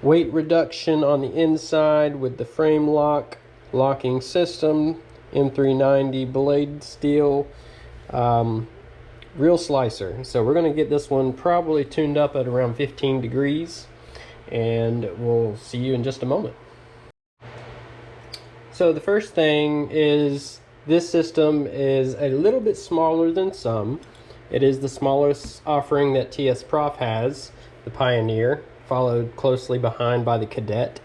weight reduction on the inside with the frame locking system, m390 blade steel, real slicer. So we're going to get this one probably tuned up at around 15 degrees, and we'll see you in just a moment. So the first thing is, this system is a little bit smaller than some. It is the smallest offering that TSProf has, the Pioneer, followed closely behind by the Cadet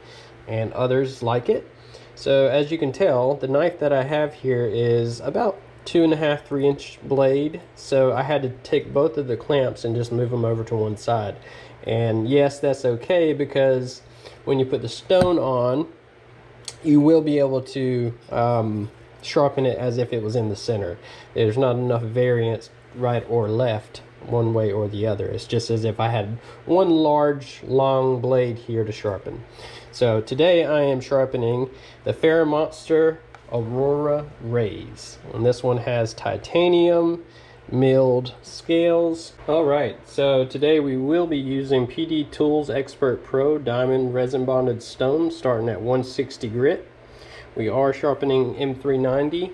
and others like it. So as you can tell, the knife that I have here is about 2.5 to 3-inch blade. So I had to take both of the clamps and just move them over to one side. And yes, that's okay, because when you put the stone on, you will be able to sharpen it as if it was in the center. There's not enough variance right or left, one way or the other. It's just as if I had one large long blade here to sharpen. So today I am sharpening the Ferromonster Aurora Rays, and this one has titanium milled scales. Alright, so today we will be using PDTools Expert Pro Diamond Resin Bonded Stones, starting at 160 grit. We are sharpening m390,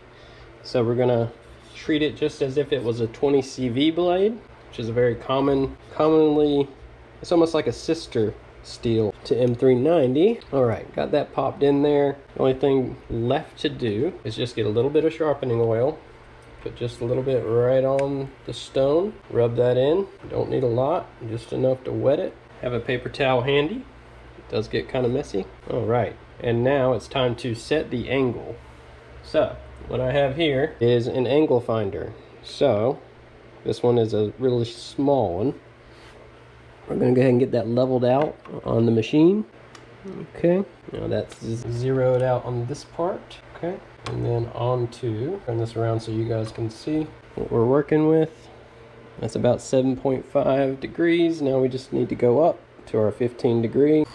so we're gonna treat it just as if it was a 20 CV blade, which is a very commonly, it's almost like a sister steel to m390. Alright, got that popped in there. The only thing left to do is just get a little bit of sharpening oil, put just a little bit right on the stone, rub that in. Don't need a lot, just enough to wet it. Have a paper towel handy. It does get kind of messy. Alright, and now it's time to set the angle. So what I have here is an angle finder. So this one is a really small one. We're going to go ahead and get that leveled out on the machine. Okay, now that's zeroed out on this part. Okay, and then on to, turn this around so you guys can see what we're working with. That's about 7.5 degrees. Now we just need to go up to our 15 degree.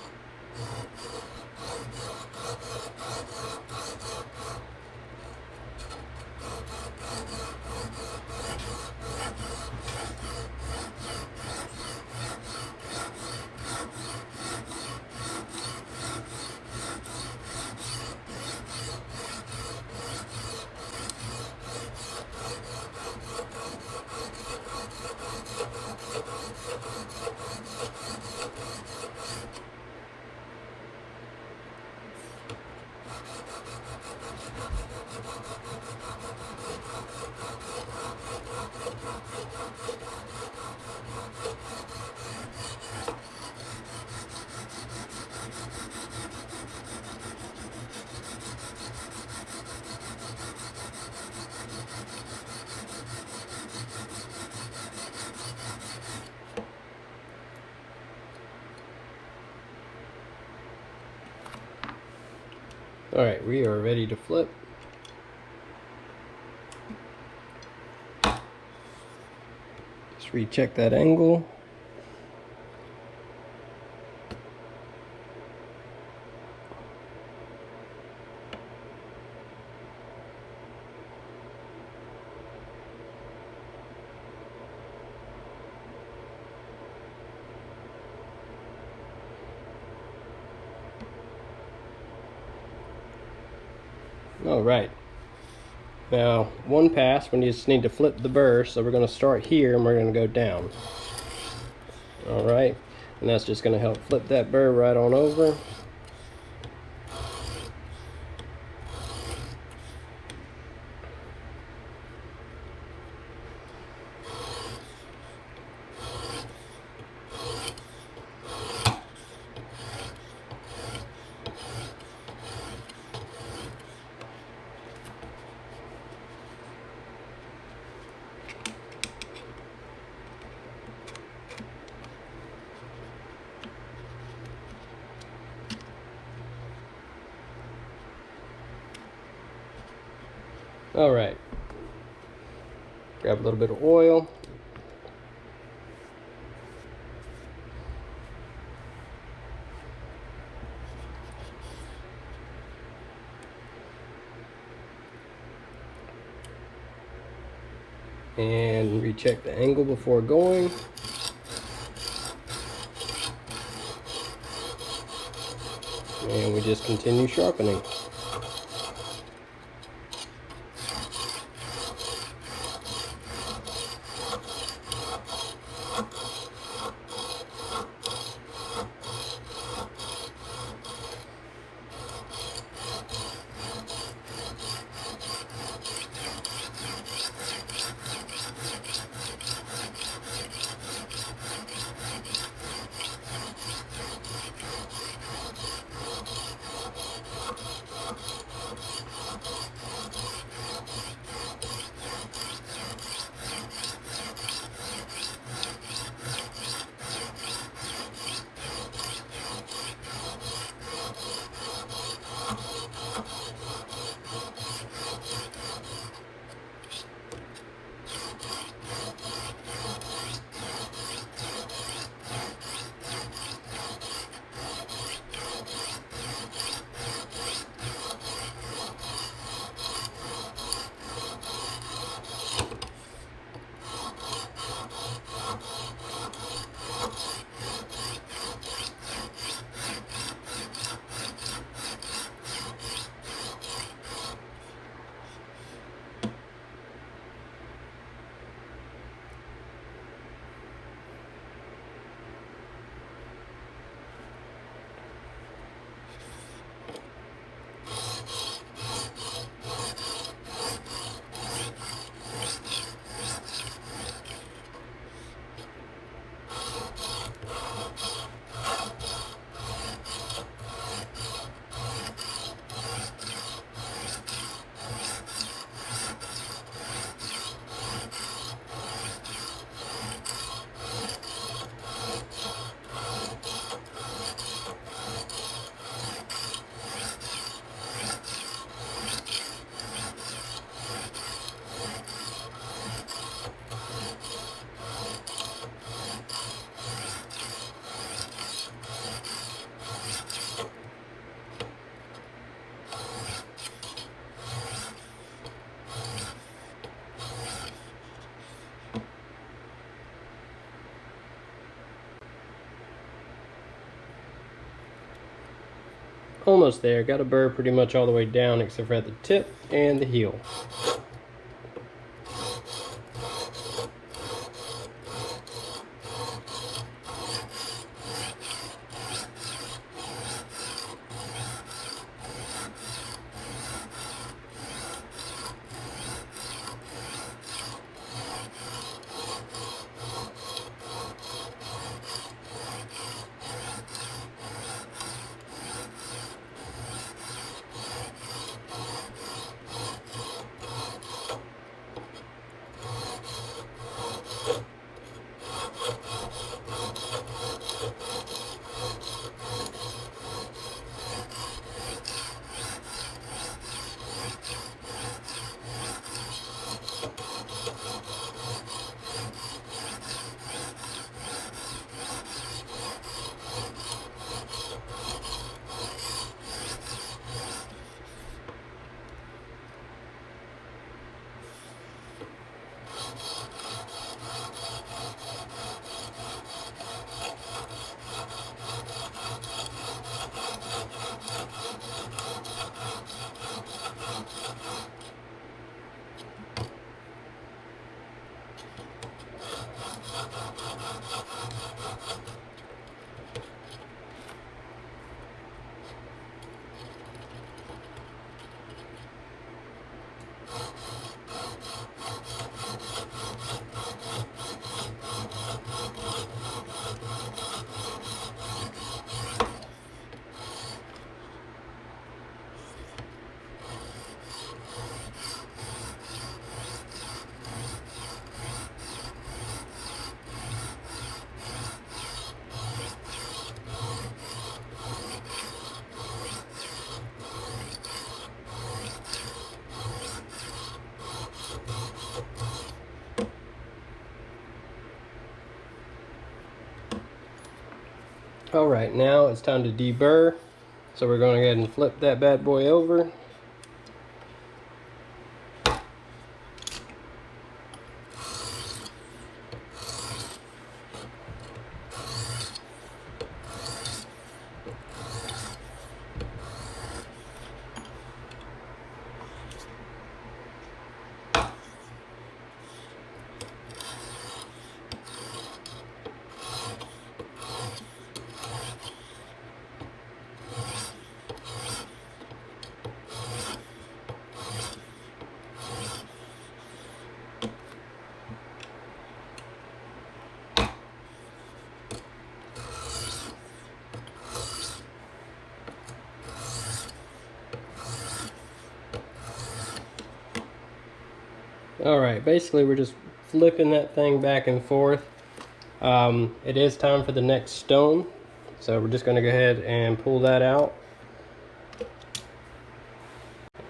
Alright, we are ready to flip. Just recheck that angle. All right, now one pass, we just need to flip the burr, so we're going to start here and we're going to go down. All right, and that's just going to help flip that burr right on over. All right, grab a little bit of oil. And recheck the angle before going. And we just continue sharpening. Almost there. Got a burr pretty much all the way down except for at the tip and the heel. Alright, now it's time to deburr. So we're going to go ahead and flip that bad boy over. Alright, basically we're just flipping that thing back and forth. It is time for the next stone, so we're just going to go ahead and pull that out.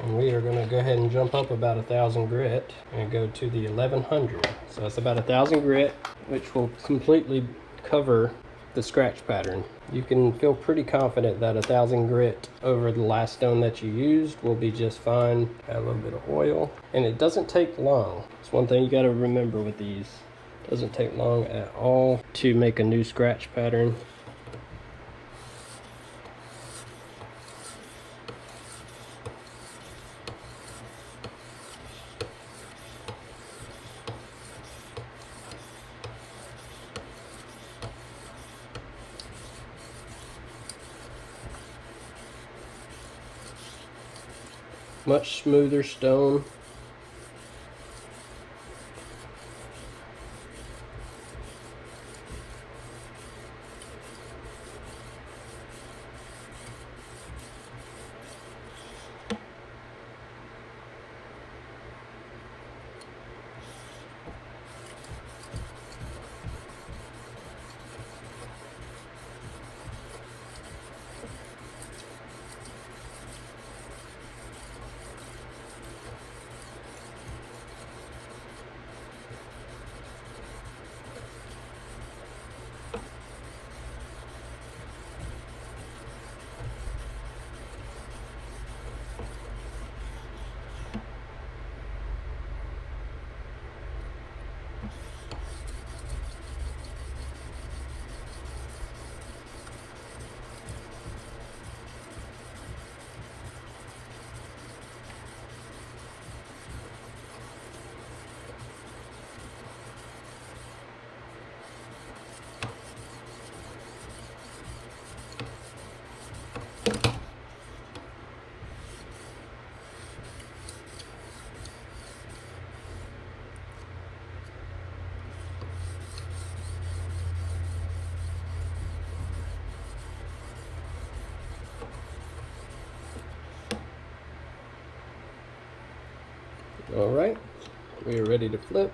And we are going to go ahead and jump up about 1,000 grit and go to the 1100. So it's about 1,000 grit, which will completely cover the scratch pattern. You can feel pretty confident that 1,000 grit over the last stone that you used will be just fine. Add a little bit of oil, and it doesn't take long. It's one thing you got to remember with these. It doesn't take long at all to make a new scratch pattern. Much smoother stone. All right, we are ready to flip.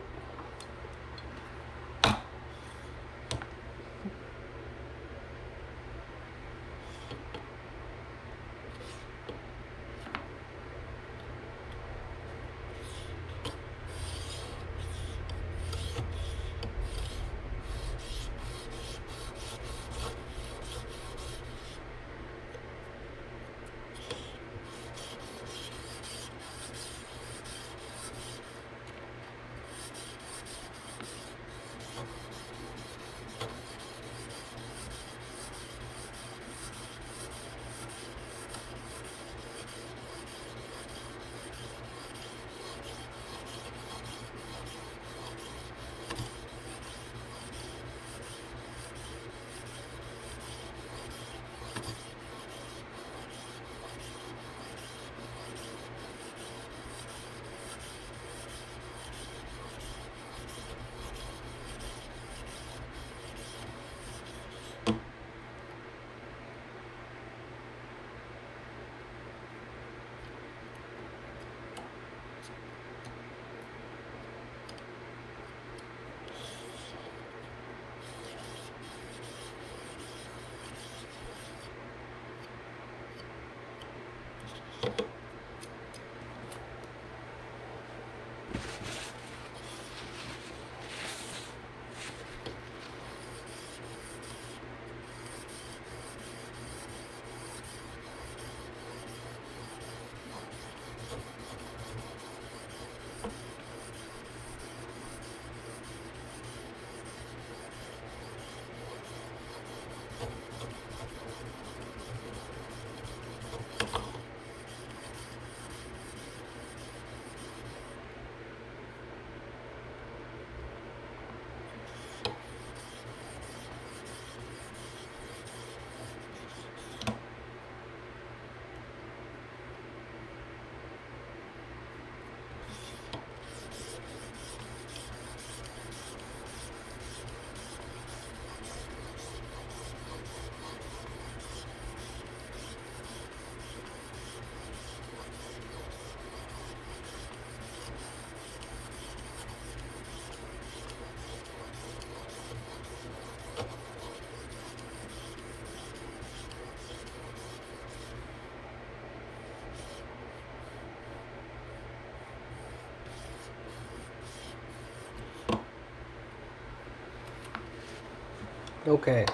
Okay,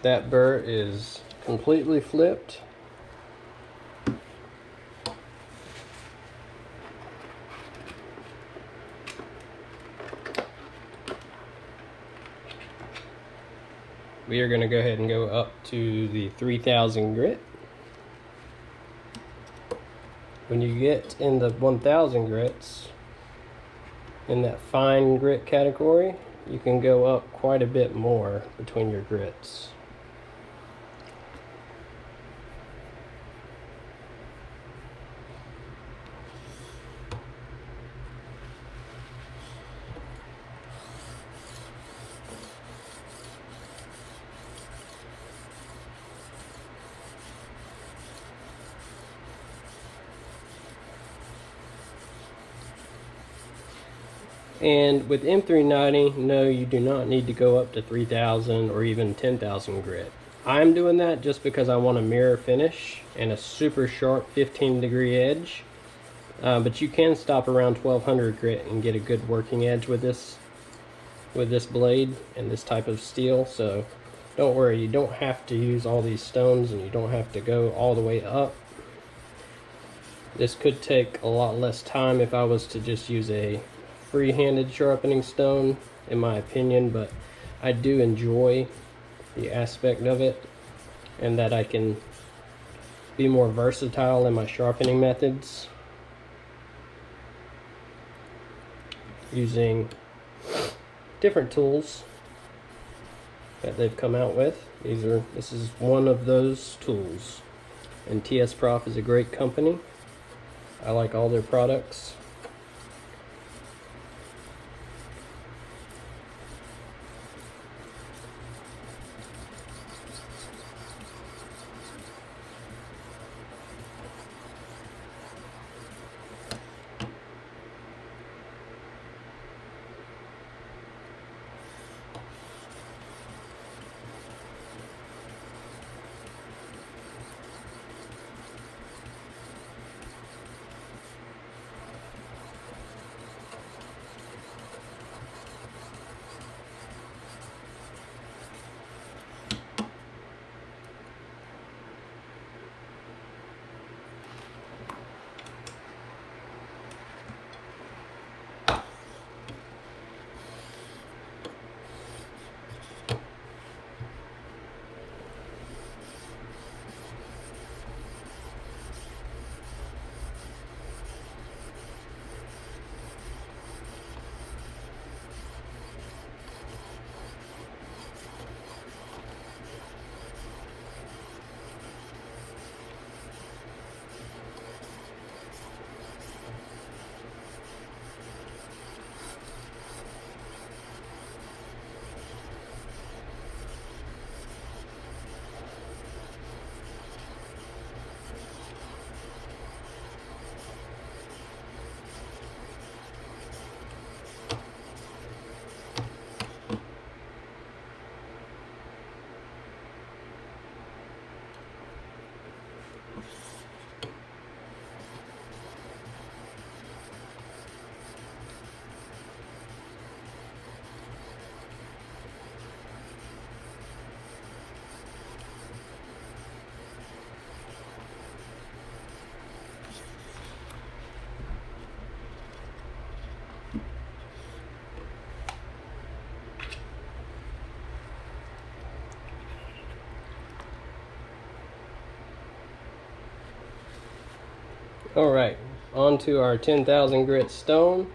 that burr is completely flipped. We are going to go ahead and go up to the 3000 grit. When you get in the 1000 grits, in that fine grit category, you can go up quite a bit more between your grits. And with M390, no, you do not need to go up to 3000 or even 10,000 grit. I'm doing that just because I want a mirror finish and a super sharp 15-degree edge. But you can stop around 1200 grit and get a good working edge with this blade and this type of steel. So don't worry, you don't have to use all these stones and you don't have to go all the way up. This could take a lot less time if I was to just use a free-handed sharpening stone, in my opinion, but I do enjoy the aspect of it and that I can be more versatile in my sharpening methods using different tools that they've come out with. This is one of those tools, and TSProf is a great company. I like all their products. Alright, on to our 10,000 grit stone.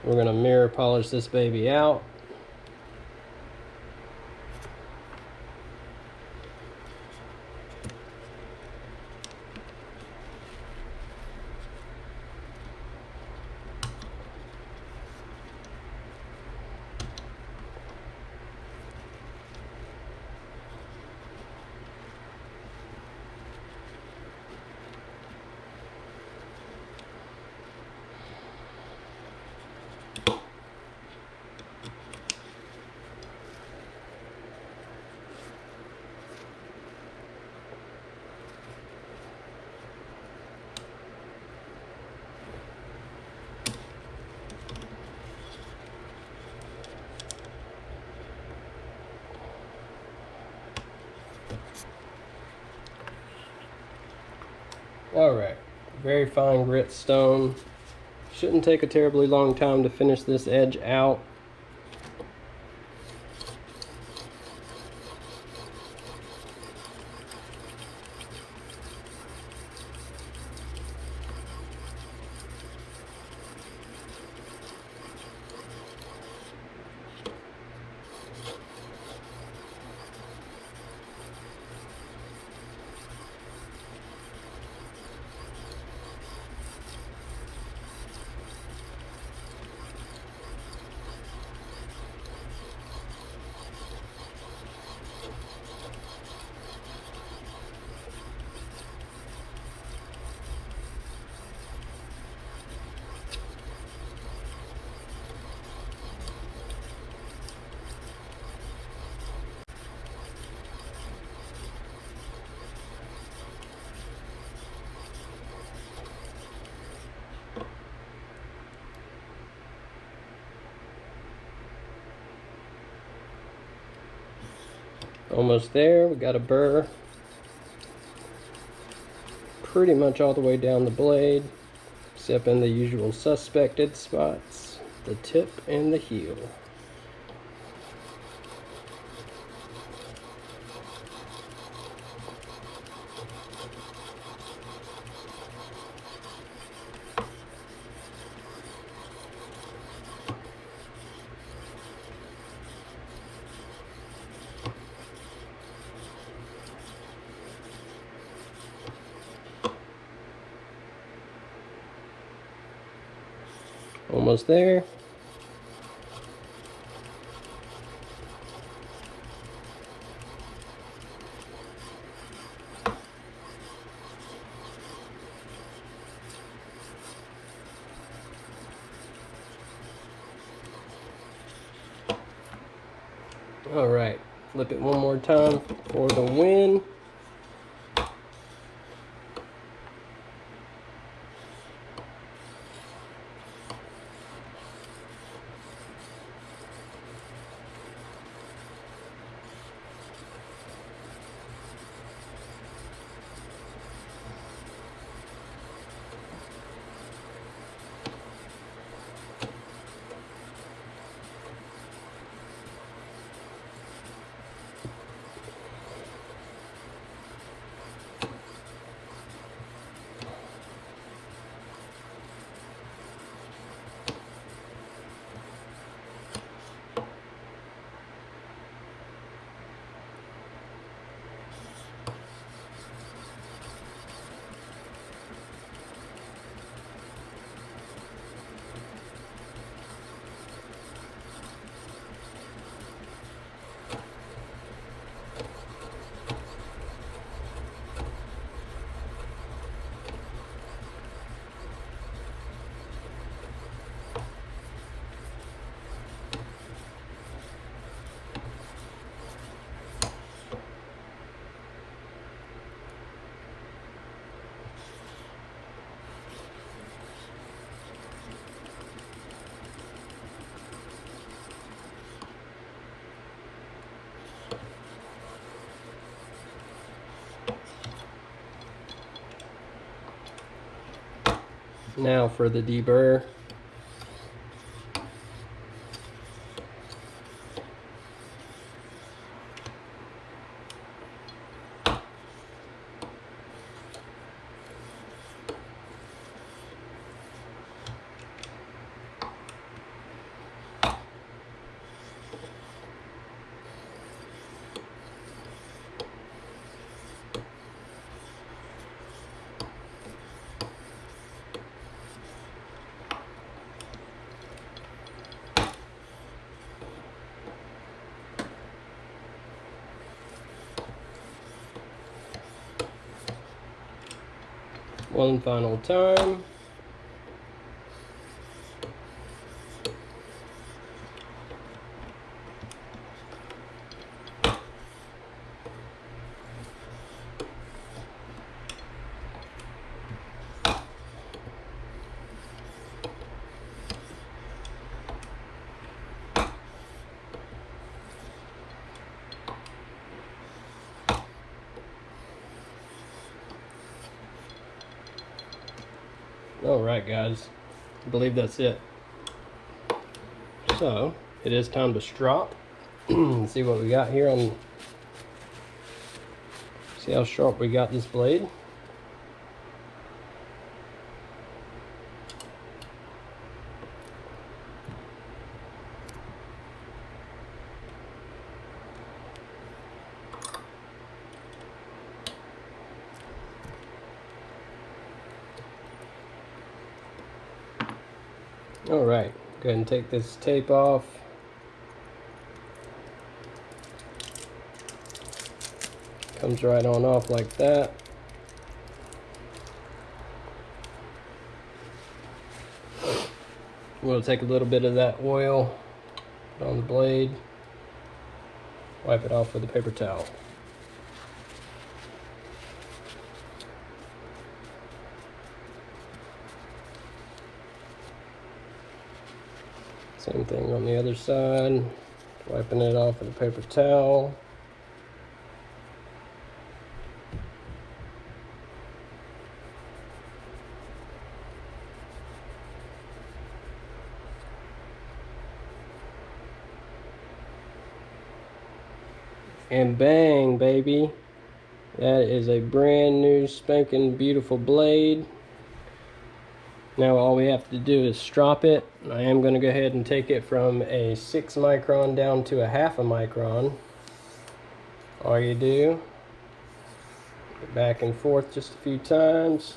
We're going to mirror polish this baby out. Alright, very fine grit stone. Shouldn't take a terribly long time to finish this edge out. Almost there. We got a burr pretty much all the way down the blade, except in the usual suspected spots, the tip and the heel. Almost there. All right, flip it one more time for the win. Now for the deburr. One final time. Alright guys, I believe that's it. So, it is time to strop. See what we got here on, see how sharp we got this blade. Alright, go ahead and take this tape off. Comes right on off like that. We'll take a little bit of that oil on the blade, wipe it off with a paper towel. Same thing on the other side, wiping it off with a paper towel. And bang, baby, that is a brand new spanking beautiful blade. Now all we have to do is strop it. I am going to go ahead and take it from a 6 micron down to a 1/2 micron. All you do, get back and forth just a few times.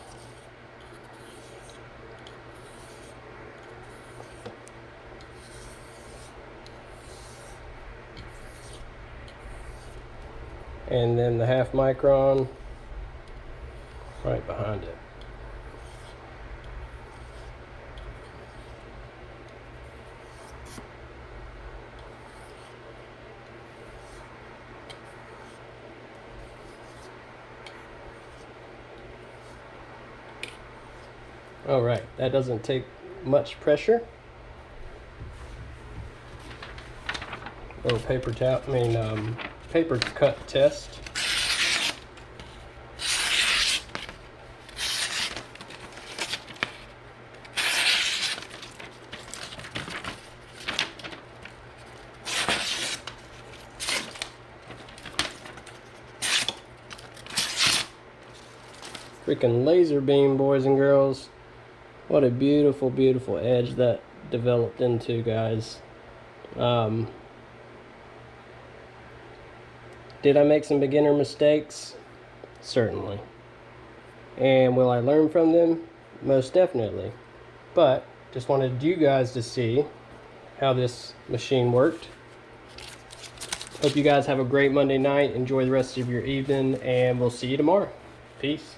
And then the 1/2 micron right behind it. All right, that doesn't take much pressure. Little paper paper cut test. Freaking laser beam, boys and girls. What a beautiful, beautiful edge that developed into, guys. Did I make some beginner mistakes? Certainly. And will I learn from them? Most definitely. But just wanted you guys to see how this machine worked. Hope you guys have a great Monday night. Enjoy the rest of your evening, and we'll see you tomorrow. Peace.